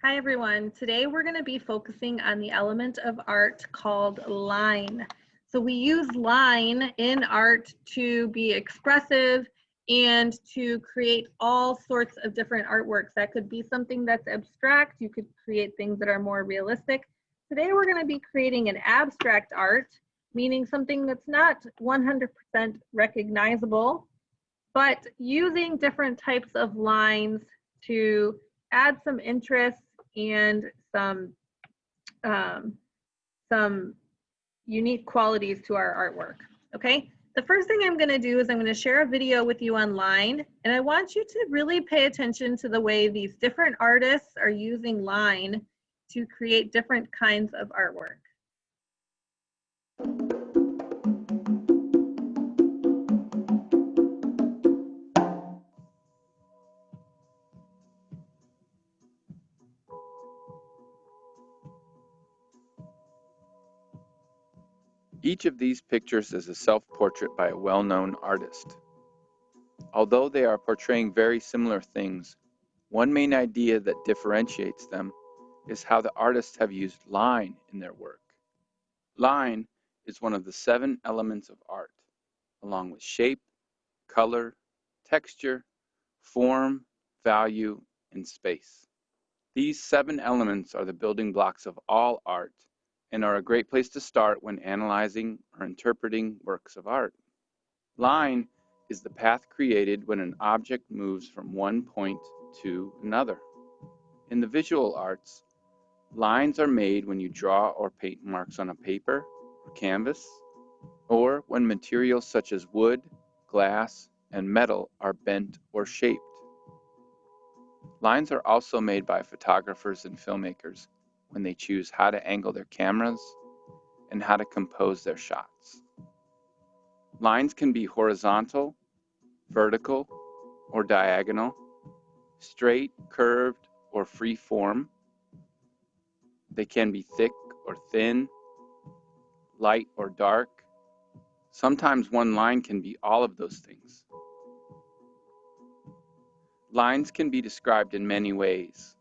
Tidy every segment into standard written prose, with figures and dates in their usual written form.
Hi everyone. Today we're going to be focusing on the element of art called line. So we use line in art to be expressive and to create all sorts of different artworks. That could be something that's abstract. You could create things that are more realistic. Today we're going to be creating an abstract art, meaning something that's not 100% recognizable, but using different types of lines to add some interest and some unique qualities to our artwork. Okay, the first thing I'm going to do is I'm going to share a video with you online, and I want you to really pay attention to the way these different artists are using line to create different kinds of artwork. Each of these pictures is a self-portrait by a well-known artist. Although they are portraying very similar things, one main idea that differentiates them is how the artists have used line in their work. Line is one of the 7 elements of art, along with shape, color, texture, form, value, and space. These 7 elements are the building blocks of all art and are a great place to start when analyzing or interpreting works of art. Line is the path created when an object moves from one point to another. In the visual arts, lines are made when you draw or paint marks on a paper or canvas, or when materials such as wood, glass, and metal are bent or shaped. Lines are also made by photographers and filmmakers when they choose how to angle their cameras and how to compose their shots. Lines can be horizontal, vertical, or diagonal, straight, curved, or free form. They can be thick or thin, light or dark. Sometimes one line can be all of those things. Lines can be described in many ways: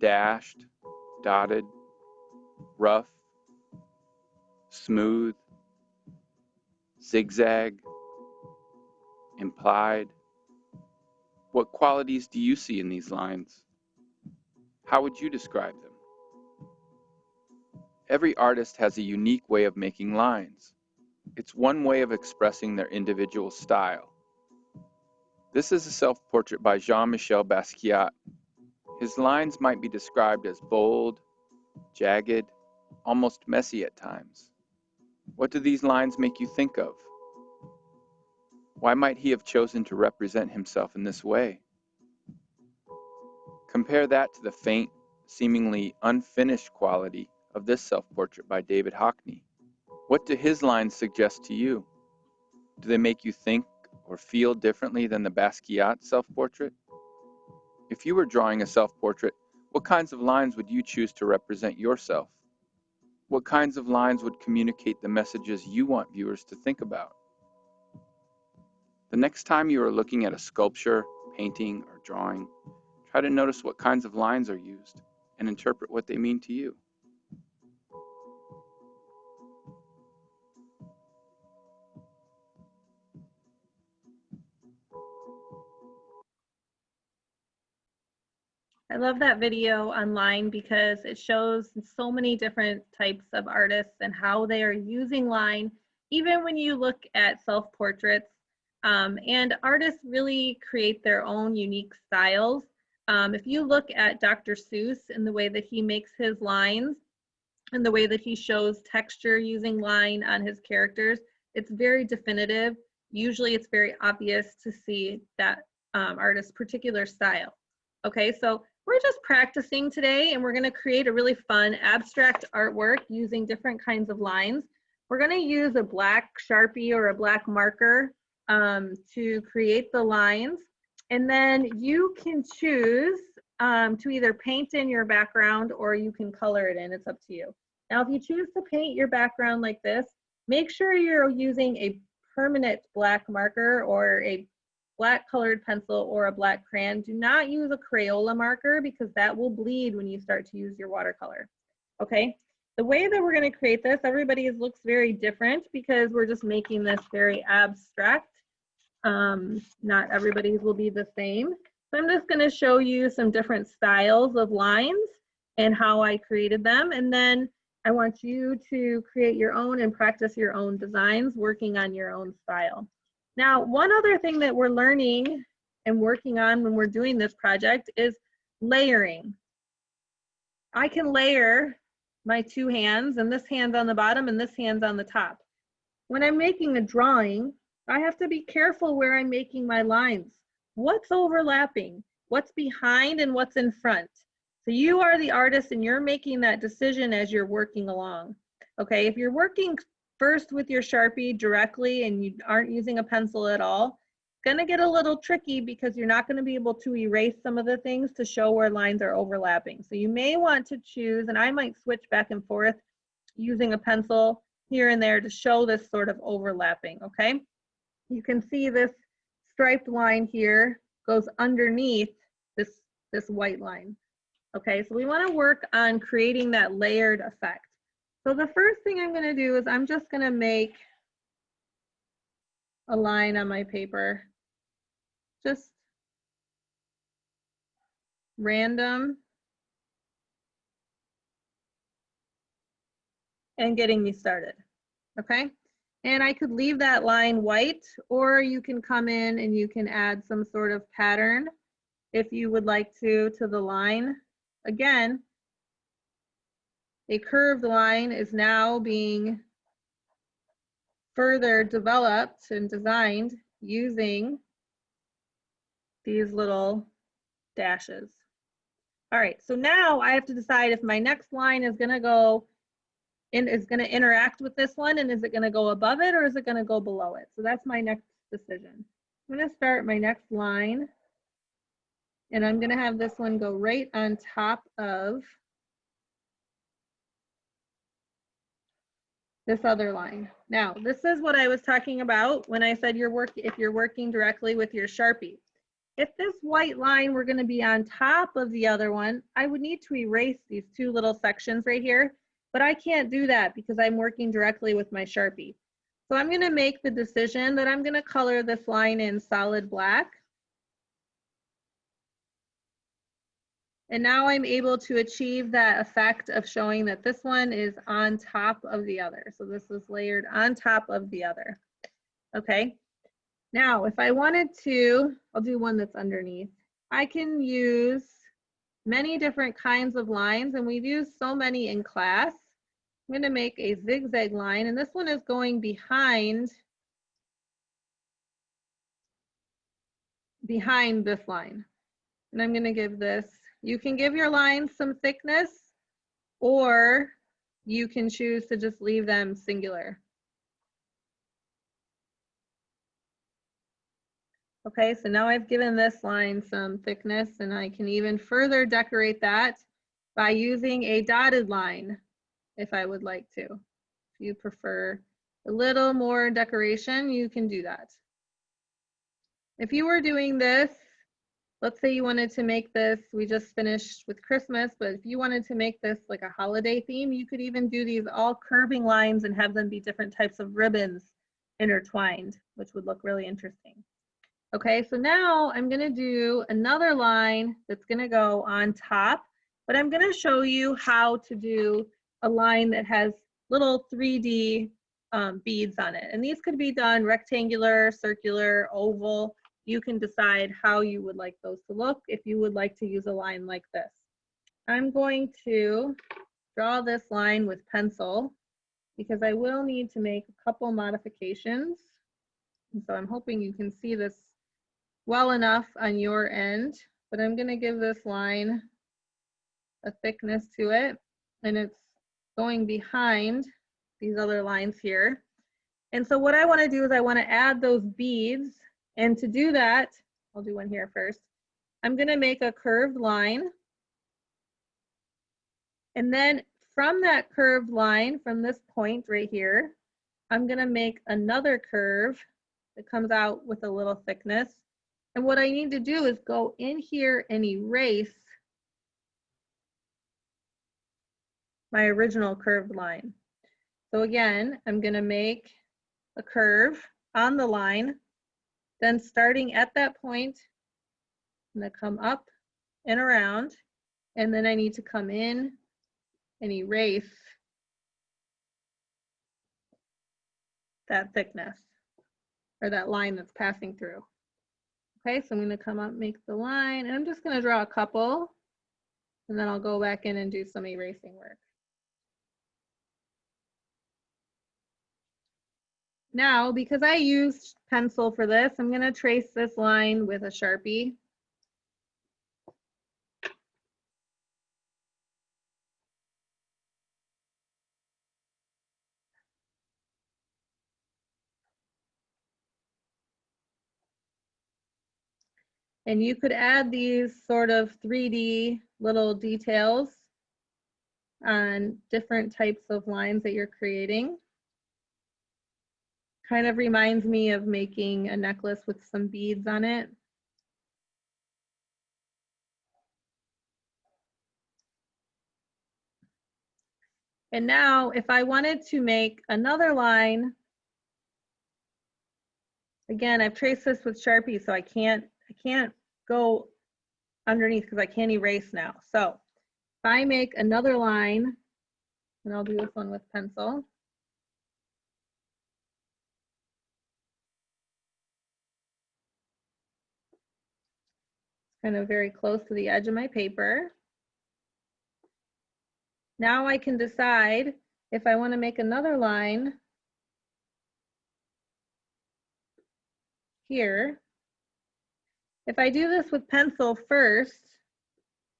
dashed, dotted, rough, smooth, zigzag, implied. What qualities do you see in these lines? How would you describe them? Every artist has a unique way of making lines. It's one way of expressing their individual style. This is a self-portrait by Jean-Michel Basquiat. His lines might be described as bold, jagged, almost messy at times. What do these lines make you think of? Why might he have chosen to represent himself in this way? Compare that to the faint, seemingly unfinished quality of this self-portrait by David Hockney. What do his lines suggest to you? Do they make you think or feel differently than the Basquiat self-portrait? If you were drawing a self-portrait, what kinds of lines would you choose to represent yourself? What kinds of lines would communicate the messages you want viewers to think about? The next time you are looking at a sculpture, painting, or drawing, try to notice what kinds of lines are used and interpret what they mean to you. I love that video online because it shows so many different types of artists and how they are using line, even when you look at self-portraits. And artists really create their own unique styles. If you look at Dr. Seuss and the way that he makes his lines and the way that he shows texture using line on his characters, it's very definitive. Usually it's very obvious to see that artist's particular style. Okay, so we're just practicing today, and we're going to create a really fun abstract artwork using different kinds of lines. We're going to use a black Sharpie or a black marker to create the lines, and then you can choose to either paint in your background or you can color it in. It's up to you. Now, if you choose to paint your background like this, make sure you're using a permanent black marker or black colored pencil or a black crayon. Do not use a Crayola marker because that will bleed when you start to use your watercolor. Okay, the way that we're going to create this, everybody's looks very different because we're just making this very abstract. Not everybody's will be the same. So I'm just going to show you some different styles of lines and how I created them. And then I want you to create your own and practice your own designs, working on your own style. Now, one other thing that we're learning and working on when we're doing this project is layering. I can layer my two hands, and this hand's on the bottom and this hand's on the top. When I'm making a drawing, I have to be careful where I'm making my lines. What's overlapping? What's behind and what's in front? So you are the artist and you're making that decision as you're working along. Okay, if you're working first with your Sharpie directly and you aren't using a pencil at all, it's gonna get a little tricky because you're not gonna be able to erase some of the things to show where lines are overlapping. So you may want to choose, and I might switch back and forth using a pencil here and there to show this sort of overlapping, okay? You can see this striped line here goes underneath this white line. Okay, so we want to work on creating that layered effect. So the first thing I'm going to do is I'm just going to make a line on my paper. Just random and getting me started. Okay, and I could leave that line white, or you can come in and you can add some sort of pattern if you would like to the line. Again, a curved line is now being further developed and designed using these little dashes. All right, so now I have to decide if my next line is going to go in, is going to interact with this one, and is it going to go above it or is it going to go below it? So that's my next decision. I'm going to start my next line, and I'm going to have this one go right on top of this other line. Now, this is what I was talking about when I said if you're working directly with your Sharpie. If this white line were going to be on top of the other one, I would need to erase these two little sections right here, but I can't do that because I'm working directly with my Sharpie. So I'm going to make the decision that I'm going to color this line in solid black. And now I'm able to achieve that effect of showing that this one is on top of the other. So this is layered on top of the other. Okay. Now, if I wanted to, I'll do one that's underneath. I can use many different kinds of lines, and we've used so many in class. I'm going to make a zigzag line, and this one is going behind this line. And I'm going to give this, you can give your lines some thickness, or you can choose to just leave them singular. Okay, so now I've given this line some thickness, and I can even further decorate that by using a dotted line if I would like to. If you prefer a little more decoration, you can do that. If you were doing this, let's say you wanted to make this, we just finished with Christmas, but if you wanted to make this like a holiday theme, you could even do these all curving lines and have them be different types of ribbons intertwined, which would look really interesting. Okay, so now I'm going to do another line that's going to go on top, but I'm going to show you how to do a line that has little 3D beads on it. And these could be done rectangular, circular, oval. You can decide how you would like those to look if you would like to use a line like this. I'm going to draw this line with pencil because I will need to make a couple modifications. And so I'm hoping you can see this well enough on your end, but I'm going to give this line a thickness to it, and it's going behind these other lines here. And so what I want to do is I want to add those beads, and to do that, I'll do one here first. I'm going to make a curved line, and then from that curved line, from this point right here, I'm going to make another curve that comes out with a little thickness. And what I need to do is go in here and erase my original curved line. So again, I'm going to make a curve on the line. Then starting at that point, I'm going to come up and around. And then I need to come in and erase that thickness or that line that's passing through. Okay, so I'm going to come up, make the line, and I'm just going to draw a couple, and then I'll go back in and do some erasing work. Now, because I used pencil for this, I'm going to trace this line with a Sharpie. And you could add these sort of 3D little details on different types of lines that you're creating. Kind of reminds me of making a necklace with some beads on it. And now if I wanted to make another line, again, I've traced this with Sharpie, so I can't go underneath because I can't erase now. So if I make another line, and I'll do this one with pencil. Kind of very close to the edge of my paper. Now I can decide if I want to make another line here. If I do this with pencil first,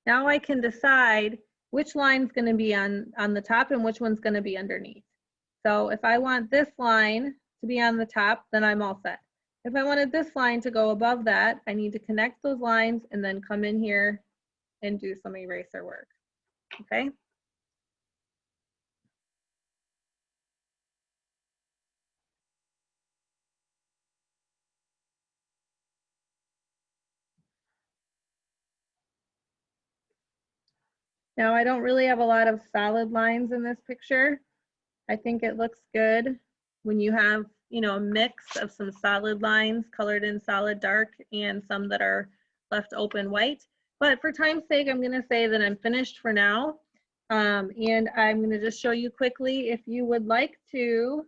now I can decide which line's going to be on the top and which one's going to be underneath. So if I want this line to be on the top, then I'm all set. If I wanted this line to go above that, I need to connect those lines and then come in here and do some eraser work. Okay? Now I don't really have a lot of solid lines in this picture. I think it looks good when you have, you know, a mix of some solid lines colored in solid dark and some that are left open white. But for time's sake, I'm going to say that I'm finished for now. And I'm going to just show you quickly, if you would like to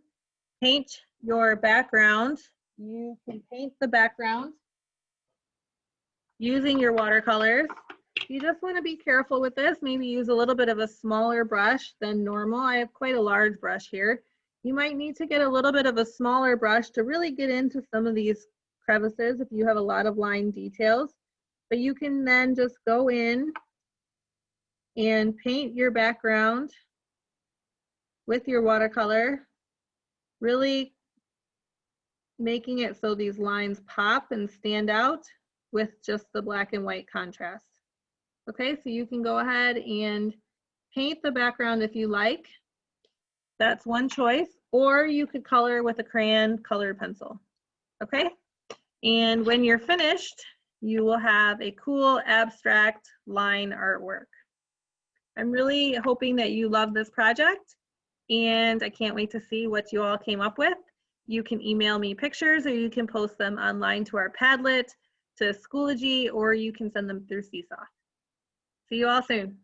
paint your background, you can paint the background using your watercolors. You just want to be careful with this. Maybe use a little bit of a smaller brush than normal. I have quite a large brush here. You might need to get a little bit of a smaller brush to really get into some of these crevices if you have a lot of line details. But you can then just go in and paint your background with your watercolor, really making it so these lines pop and stand out with just the black and white contrast. Okay, so you can go ahead and paint the background if you like. That's one choice. Or you could color with a crayon colored pencil. Okay, and when you're finished, you will have a cool abstract line artwork. I'm really hoping that you love this project, and I can't wait to see what you all came up with. You can email me pictures, or you can post them online to our Padlet, to Schoology, or you can send them through Seesaw. See you all soon.